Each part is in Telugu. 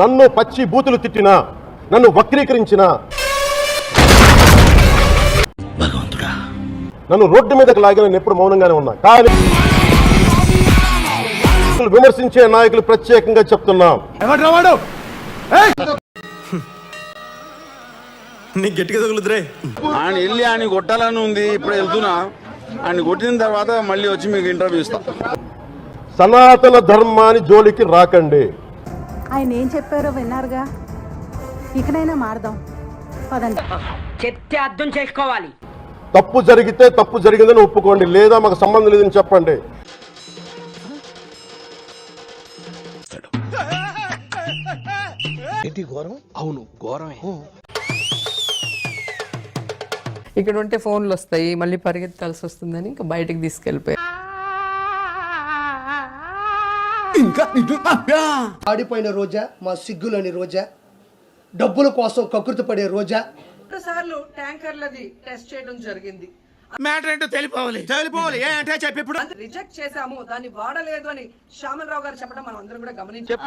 నన్ను పచ్చి బూతులు తిట్టినా, నన్ను వక్రీకరించినా, నన్ను రోడ్డు మీదకి లాగిన నేను ఎప్పుడు మౌనంగానే ఉన్నా. కానీ విమర్శించే నాయకులు ప్రత్యేకంగా చెప్తున్నాం, గట్టిగా తగులుతురే ఆయన వెళ్ళి ఆయన కొట్టాలని ఉంది. ఇప్పుడు వెళ్తున్నా, ఆయన కొట్టిన తర్వాత మళ్ళీ వచ్చి మీకు ఇంటర్వ్యూ ఇస్తా. సనాతన ధర్మాన్ని జోలికి రాకండి. ఆయన ఏం చెప్పారో విన్నారుగా, ఇకనైనా మారదాం పదండి. చెప్తే అర్థం చేసుకోవాలి. తప్పు జరిగితే తప్పు జరిగిందని ఒప్పుకోండి, లేదా మాకు సంబంధం లేదని చెప్పండి. అవును, ఘోరమే. ఇక్కడ ఉంటే ఫోన్లు వస్తాయి, మళ్ళీ పరిగెత్తాల్సి వస్తుందని ఇంకా బయటకు తీసుకెళ్ళిపోయారు. ఆడిపోయిన రోజా, మా సిగ్గులని రోజా, డబ్బుల కోసం కకృతి పడే రోజా. సార్లు ట్యాంకర్లది టెస్ట్ చేయడం జరిగింది. మ్యాటర్ ఏంటో తెలిపోవాలి అంటే చెప్పి ఇప్పుడు రిజెక్ట్ చేశాము, దాన్ని వాడలేదు అని శ్యామలరావు గారు చెప్పడం మనం అందరం కూడా గమనించాం.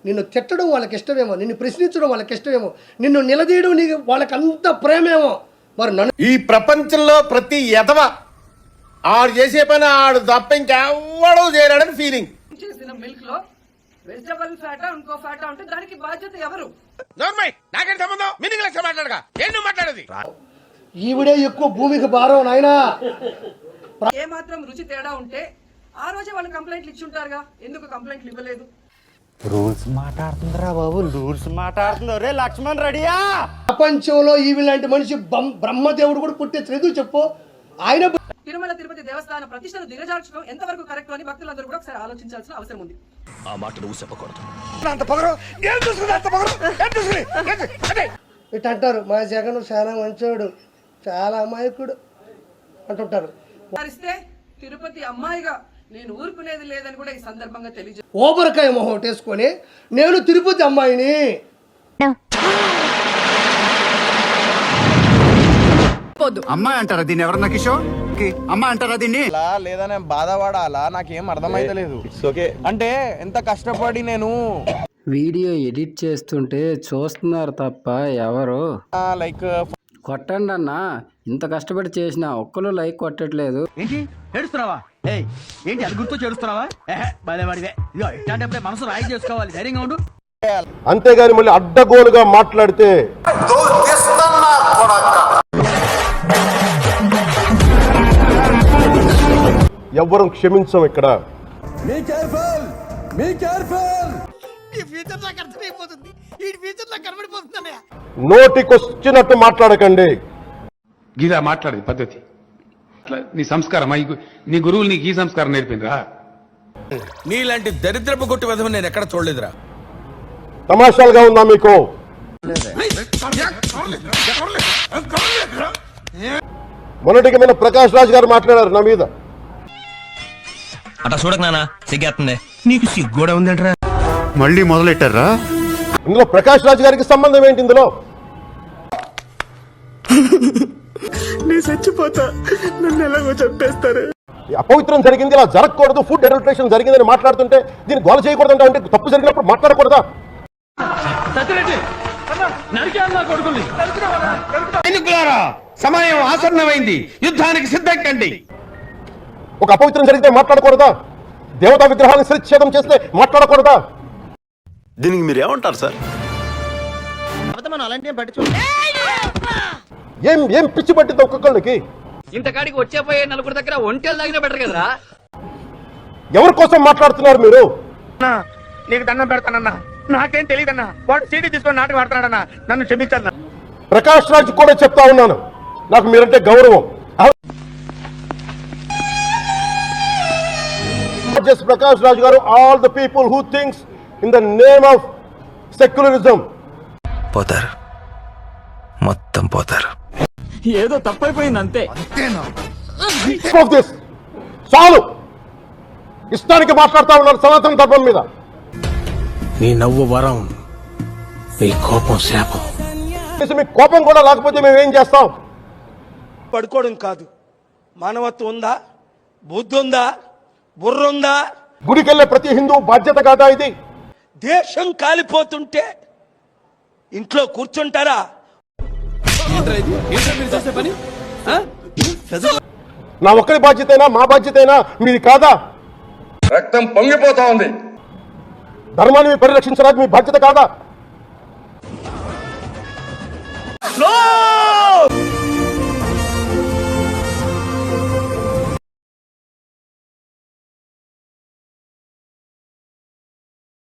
నిన్ను తిట్టడం వాళ్ళకి ఇష్టమేమో, నిన్ను ప్రశ్నించడం వాళ్ళకి ఇష్టమేమో, నిన్ను నిలదీయడం వాళ్ళకి అంత ప్రేమేమో. మరి నన్ను ఈ ప్రపంచంలో ప్రతి ఎదవ ఆడు చేసే పని ఆడు తప్ప ఇంకెవ్వడో చేయలేడని ఫీలింగ్. చేసిన మిల్క్ లో వెజిటబుల్ ఫ్యాటా ఇంకో ఫ్యాటా ఉంటే దానికి బాధ్యత ఎవరు? నాకేం సంబంధం? మీనింగ్ లెక్క మాట్లాడగా ఏం మాట్లాడేది? ఈవిడే ఎక్కువ భూమికి భారం నాయనా. ఏ మాత్రం రుచి తేడా ఉంటే ఆ రోజే వాళ్ళు కంప్లైంట్లు ఇచ్చి ఉంటారుగా, ఎందుకు కంప్లైంట్లు ఇవ్వలేదు? రూల్స్ మాట్లాడుతుందిరా బాబు, రూల్స్ మాట్లాడుతుందో రే లక్ష్మణ్ రెడీయా? ప్రపంచంలో ఈవి లాంటి మనిషి బ్రహ్మదేవుడు కూడా పుట్టే చదువు చెప్పు. ఆయన తిరుమల తిరుపతి దేవస్థాన ప్రతిష్టను దిగజార్చడం ఎంతవరకు కరెక్ట్ అని భక్తులందరూ కూడా ఒకసారి ఆలోచించాల్సిన అవసరం ఉంది. ఆ మాట నువ్వు చెప్పకూడదు. ఇటు అంటారు, మా జగన్ చాలా మంచోడు, చాలా అమాయకుడు అంటుంటారు. వారిస్తే తిరుపతి అమ్మాయిగా నేను ఊరుకునేది లేదని కూడా ఈ సందర్భంగా తెలియజేస్తాను. ఓబరకాయ మొహం వేసుకొని నేను తిరుపతి అమ్మాయిని అమ్మాయి అంటారా దీన్ని? ఎవరన్నా కిషోర్ అమ్మాయి అంటారా దీన్ని? లేదా నేను బాధపడాలా? నాకేం అర్థమైతలేదు. అంటే ఎంత కష్టపడి నేను వీడియో ఎడిట్ చేస్తుంటే చూస్తున్నారు తప్ప ఎవరు లైక్ కొట్టండి అన్న. ఇంత కష్టపడి చేసిన ఒక్కరు లైక్ కొట్టట్లేదు. ఏంటి ఏడుస్తున్నావా? ఏంటి అది గుర్తు చేడుస్తున్నావా? బాధపడివే ఇట్లాంటప్పుడే మనసు రాయి చేసుకోవాలి, ధైర్యంగా ఉండు. అంతేగాని మళ్ళీ అడ్డగోలుగా మాట్లాడితే ఎవ్వరూ క్షమించం. ఇక్కడ నోటికొచ్చినట్టు మాట్లాడకండి. గీదా మాట్లాడేది పద్ధతి. నీ సంస్కారం, నీ గురువులు నీకు ఈ సంస్కారం నేర్పిండ్రా? నీలాంటి దరిద్రపు కొట్టి విధం నేను ఎక్కడ చూడలేదురా. తమాషాలుగా ఉందా మీకు? మొన్నటికి మన ప్రకాష్ రాజ్ గారు మాట్లాడారు నా మీద. అట్లా చూడక నాన్న సిగ్గేస్తుంది. నీకు సిగ్గోడా ఉందంటరా? మళ్ళీ మొదలెట్టారా? ఇందులో ప్రకాష్ రాజ్ గారికి సంబంధం ఏంటి? ఇందులో నేను చచ్చిపోతా, నన్ను ఎలాగో చంపేస్తారు. అపవిత్రం జరిగింది, ఇలా జరగకూడదు, ఫుడ్ అడల్టరేషన్ జరిగిందని మాట్లాడుతుంటే దీన్ని గోల చేయకూడదు అంటే తప్పు జరిగినప్పుడు మాట్లాడకూడదా? సమయం ఆసన్నమైంది, యుద్ధానికి సిద్ధం కండి. ఒక అపవిత్రం జరిగితే మాట్లాడకూడదా? దేవతా విగ్రహాన్ని శిరచ్ఛేదం చేస్తే మాట్లాడకూడదా? దీనికి మీరు ఏమంటారు సార్? ఏం పిచ్చి పట్టింది ఒక్కొక్కళ్ళకి? ఇంతకాడికి వచ్చేపోయే నలుగురు దగ్గర ఒంటెలు తాగినా బెటర్ కదరా. ఎవరి కోసం మాట్లాడుతున్నారు మీరు? నీకు దండం పెడతానన్నా, నాకేం తెలియదన్నా. వాడు సీడీ తీసుకొని నాటకం ఆడుతున్నాడన్నా, నన్ను క్షమించన్నా. ప్రకాష్ రాజ్ కూడా చెప్తా ఉన్నాను, నాకు మీరంటే గౌరవం. Just Prakash Raj garu, all the people who thinks in the name of secularism పోతారు, మొత్తం పోతారు. ఏదో తప్పైపోయింది అంతే. of this చాలు. ఇష్టానికి మాట్లాడుతా ఉన్నారు సనాతన ధర్మం మీద. నీ నవ్వు వరం, నీ కోపం శాపం. మీకు కోపం కూడా లేకపోతే మేము ఏం చేస్తాం? పడుకోవడం కాదు, మానవత్వం ఉందా, బుద్ధి ఉందా, బుర్ర ఉందా, గుడికెళ్ళే ప్రతి హిందూ బాధ్యత కాదా ఇది? దేశం కాలిపోతుంటే ఇంట్లో కూర్చుంటారా? నా ఒక్కరి బాధ్యతైనా, మా బాధ్యతైనా మీది కాదా? రక్తం పొంగిపోతా ఉంది. ధర్మాన్ని పరిరక్షించడానికి మీ బాధ్యత కాదా?